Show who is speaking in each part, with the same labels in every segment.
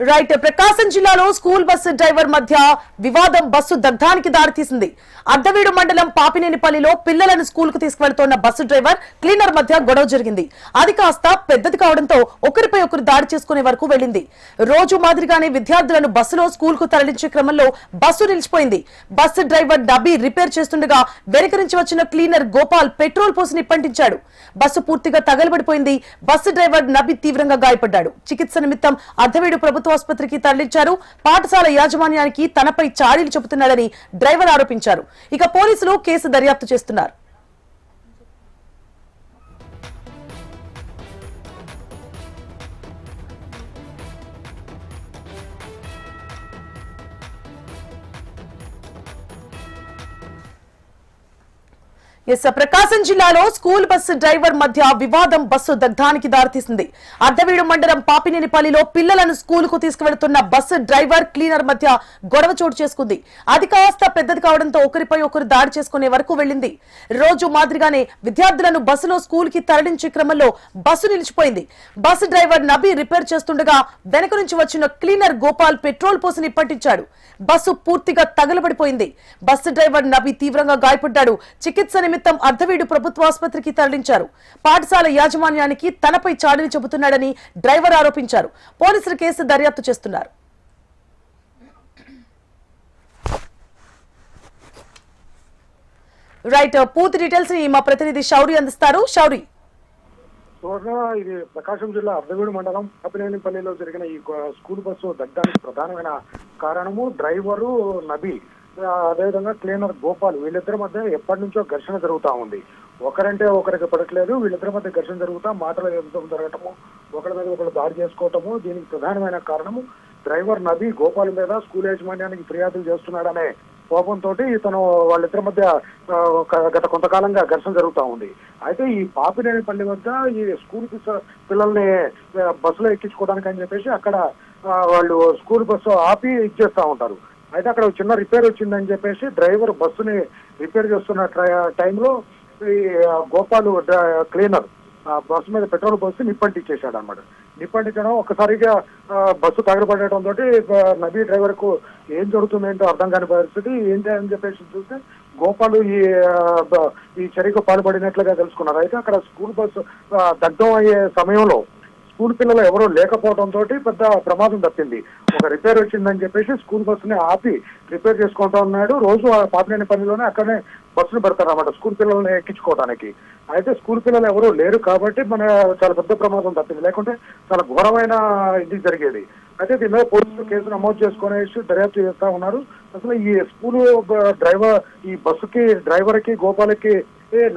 Speaker 1: Right ప్రకాశం జిల్లాలో school bus driver మధ్య వివాదం బస్సు దగ్ధానికి దారితీసింది. అద్దవీడు మండలం పాపినేనిపల్లిలో పిల్లలను స్కూల్ కు తీసుకువెళ్తున్న బస్సు డ్రైవర్ క్లీనర్ మధ్య గొడవ జరిగింది. అది కాస్త పెద్దది కావడంతో ఒకరిపై ఒకరు దాడి చేసుకునే వరకు వెళ్లింది. రోజు మాదిరిగానే విద్యార్థులను బస్సులో స్కూల్ కు తరలించే క్రమంలో బస్సు నిలిచిపోయింది. బస్సు డ్రైవర్ నబీ రిపేర్ చేస్తుండగా వెనుక నుంచి వచ్చిన క్లీనర్ గోపాల్ పెట్రోల్ పోసి నిప్పంటించాడు. బస్సు పూర్తిగా తగలబడిపోయింది. బస్సు డ్రైవర్ నబీ తీవ్రంగా గాయపడ్డాడు. చికిత్స నిమిత్తం అద్దవీడు ప్రభుత్వ ఆసుపత్రికి తరలించారు. పాఠశాల యాజమాన్యానికి తనపై చాడీలు చెబుతున్నాడని డ్రైవర్ ఆరోపించారు. ఇక పోలీసులు కేసు దర్యాప్తు చేస్తున్నారు. ప్రకాశం జిల్లాలో స్కూల్ బస్సు డ్రైవర్ మధ్య వివాదం బస్సు దగ్ధానికి దారితీసింది. అద్దవీడు మండలం పాపినేనిపల్లిలో పిల్లలను స్కూల్ కు తీసుకువెళ్తున్న బస్సు డ్రైవర్ క్లీనర్ మధ్య గొడవ చోటు చేసుకుంది. అది కాస్త పెద్దది కావడంతో ఒకరిపై ఒకరు దాడి చేసుకునే వరకు వెళ్లింది. రోజు మాదిరిగానే విద్యార్థులను బస్సులో స్కూల్ కి తరలించే క్రమంలో బస్సు నిలిచిపోయింది. బస్సు డ్రైవర్ నబీ రిపేర్ చేస్తుండగా వెనక నుంచి వచ్చిన క్లీనర్ గోపాల్ పెట్రోల్ పోసి నిప్పంటించాడు. బస్సు పూర్తిగా తగలబడిపోయింది. బస్సు డ్రైవర్ నబీ తీవ్రంగా గాయపడ్డాడు. చికిత్స నిమిత్తం అద్దవీడు ప్రభుత్వ ఆసుపత్రికి తరలించారు. పాఠశాల యాజమాన్యానికి తనపై చాడీలు చెబుతున్నాడని డ్రైవర్ ఆరోపించారు. పోలీసులు కేసు దర్యాప్తు చేస్తున్నారు. రైట్, పూర్తి డీటెయిల్స్ ని మా ప్రతినిధి శౌరి అందిస్తారు. శౌరి,
Speaker 2: ఇది ప్రకాశం జిల్లా అర్ధవీడు మండలం పాపినేనిపల్లిలో జరిగిన ఈ స్కూల్ బస్సు దగ్ధానికి ప్రధానమైన కారణము డ్రైవరు నబీ, అదేవిధంగా క్లీనర్ గోపాల్, వీళ్ళిద్దరి మధ్య ఎప్పటి నుంచో ఘర్షణ జరుగుతా ఉంది. ఒకరంటే ఒకరికి పడట్లేదు. వీళ్ళిద్దరి మధ్య ఘర్షణ జరుగుతా మాటల యుద్ధం జరగటము, ఒకరి మీద ఒకరు దాడి చేసుకోవటము. దీనికి ప్రధానమైన కారణము డ్రైవర్ నబీ గోపాల్ మీద స్కూల్ యాజమాన్యానికి ఫిర్యాదులు చేస్తున్నాడనే కోపంతో ఇతను వాళ్ళిద్దరి మధ్య గత కొంతకాలంగా ఘర్షణ జరుగుతూ ఉంది. అయితే ఈ పాపినేనిపల్లి వద్ద ఈ స్కూల్ పిల్లల్ని బస్సులో ఎక్కించుకోవడానికి అని చెప్పేసి అక్కడ వాళ్ళు స్కూల్ బస్సు ఆపి ఇచ్చేస్తూ ఉంటారు. అయితే అక్కడ చిన్న రిపేర్ వచ్చిందని చెప్పేసి డ్రైవర్ బస్సుని రిపేర్ చేస్తున్న టైంలో ఈ గోపాల్ క్లీనర్ బస్సు మీద పెట్రోల్ పోసి నిప్పంటిచ్చేసాడు అనమాట. నిప్పంటించడం ఒక్కసారిగా బస్సు తగలబడటం తోటి నబీ డ్రైవర్ కు ఏం జరుగుతుంది ఏంటో అర్థం కాని పరిస్థితి. ఏంటి అని చెప్పేసి చూస్తే గోపాల్ ఈ చర్యకు పాల్పడినట్లుగా తెలుసుకున్నారు. అయితే అక్కడ స్కూల్ బస్సు దగ్ధం అయ్యే సమయంలో స్కూల్ పిల్లలు ఎవరో లేకపోవడంతో పెద్ద ప్రమాదం తప్పింది. ఒక రిపేర్ వచ్చిందని చెప్పేసి స్కూల్ బస్సుని ఆపి రిపేర్ చేసుకుంటా ఉన్నాడు. రోజు పాపినేనిపల్లిలోనే అక్కడనే బస్సులు పెడతారు అన్నమాట స్కూల్ పిల్లల్ని ఎక్కించుకోవడానికి. అయితే స్కూల్ పిల్లలు ఎవరూ లేరు కాబట్టి చాలా పెద్ద ప్రమాదం తప్పింది, లేకుంటే చాలా ఘోరమైన ఇది జరిగేది. అయితే దీని మీద పోలీసులు కేసు నమోదు చేసుకునేసి దర్యాప్తు చేస్తా ఉన్నారు. అసలు ఈ స్కూల్ డ్రైవర్, ఈ బస్సుకి డ్రైవర్కి గోపాల్కి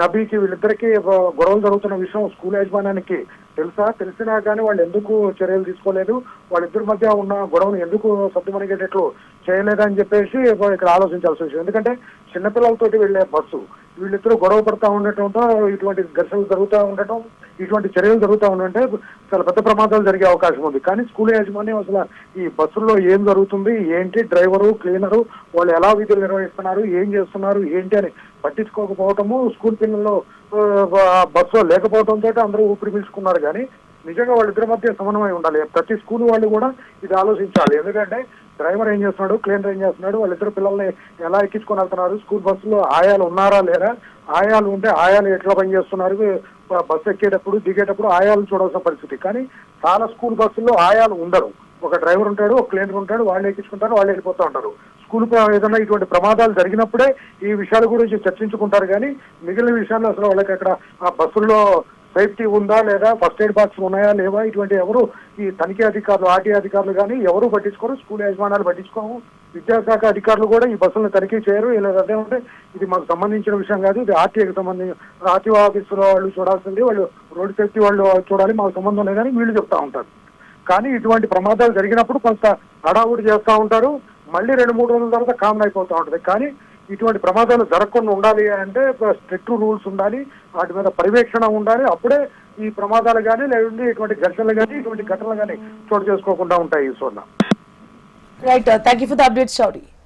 Speaker 2: నబీకి వీళ్ళిద్దరికి గొడవలు జరుగుతున్న విషయం స్కూల్ యాజమాన్యానికి తెలిసినా కానీ వాళ్ళు ఎందుకు చర్యలు తీసుకోలేదు, వాళ్ళిద్దరి మధ్య ఉన్న గొడవను ఎందుకు సర్దుమణిగేటట్లు చేయలేదని చెప్పేసి ఇక్కడ ఆలోచించాల్సిన విషయం. ఎందుకంటే చిన్నపిల్లలతోటి వెళ్లే బస్సు, వీళ్ళిద్దరూ గొడవ పడతా ఉండటంతో ఇటువంటి ఘర్షణలు జరుగుతూ ఉండటం, ఇటువంటి చర్యలు జరుగుతూ ఉండంటే చాలా పెద్ద ప్రమాదాలు జరిగే అవకాశం ఉంది. కానీ స్కూల్ యాజమాన్యం అసలు ఈ బస్సుల్లో ఏం జరుగుతుంది ఏంటి, డ్రైవరు క్లీనరు వాళ్ళు ఎలా విధులు నిర్వహిస్తున్నారు, ఏం చేస్తున్నారు ఏంటి అని పట్టించుకోకపోవటము, స్కూల్ పిల్లల్లో బస్సులో లేకపోవడంతో అందరూ ఊపిరి పీల్చుకున్నారు. కానీ నిజంగా వాళ్ళిద్దరి మధ్య సమన్వయం ఉండాలి. ప్రతి స్కూల్ వాళ్ళు కూడా ఇది ఆలోచించాలి. ఎందుకంటే డ్రైవర్ ఏం చేస్తున్నాడు, క్లీనర్ ఏం చేస్తున్నాడు, వాళ్ళిద్దరు పిల్లల్ని ఎలా ఎక్కించుకొని వెళ్తున్నారు, స్కూల్ బస్సులో ఆయాలు ఉన్నారా లేరా, ఆయాలు ఉంటే ఆయాలు ఎట్లా పనిచేస్తున్నారు, బస్సు ఎక్కేటప్పుడు దిగేటప్పుడు ఆయాలు చూడాల్సిన పరిస్థితి. కానీ చాలా స్కూల్ బస్సుల్లో ఆయాలు ఉండరు. ఒక డ్రైవర్ ఉంటాడు, ఒక క్లీనర్ ఉంటాడు, వాళ్ళు ఎక్కించుకుంటారు, వాళ్ళు వెళ్ళిపోతూ ఉంటారు. స్కూల్ ఏదైనా ఇటువంటి ప్రమాదాలు జరిగినప్పుడే ఈ విషయాల గురించి చర్చించుకుంటారు. కానీ మిగిలిన విషయాల్లో అసలు వాళ్ళకి అక్కడ ఆ బస్సుల్లో సేఫ్టీ ఉందా లేదా, ఫస్ట్ ఎయిడ్ బాక్స్ ఉన్నాయా లేవా, ఇటువంటి ఎవరు ఈ తనిఖీ అధికారులు, ఆర్టీ అధికారులు కానీ ఎవరు పట్టించుకోరు. స్కూల్ యాజమాన్యాలు పట్టించుకోము. విద్యాశాఖ అధికారులు కూడా ఈ బస్సులను తనిఖీ చేయరు. ఇలా అదేమంటే ఇది మాకు సంబంధించిన విషయం కాదు, ఇది ఆర్టీఐకి సంబంధించి ఆర్టీఓ ఆఫీసులో వాళ్ళు చూడాల్సింది, వాళ్ళు రోడ్ సేఫ్టీ వాళ్ళు చూడాలి, మాకు సంబంధం లేదని వీళ్ళు చెప్తా ఉంటారు. కానీ ఇటువంటి ప్రమాదాలు జరిగినప్పుడు కొంత హడావుడి చేస్తూ ఉంటారు. మళ్ళీ 2-3 రోజుల తర్వాత కామన్ అయిపోతూ ఉంటుంది. కానీ ఇటువంటి ప్రమాదాలు జరగకుండా ఉండాలి అంటే స్ట్రిక్ట్ రూల్స్ ఉండాలి, వాటి మీద పర్యవేక్షణ ఉండాలి. అప్పుడే ఈ ప్రమాదాలు కానీ లేదంటే ఇటువంటి ఘర్షణలు కానీ ఇటువంటి ఘటనలు కానీ చోటు చేసుకోకుండా ఉంటాయి.
Speaker 1: Right, thank you for the update Shouri.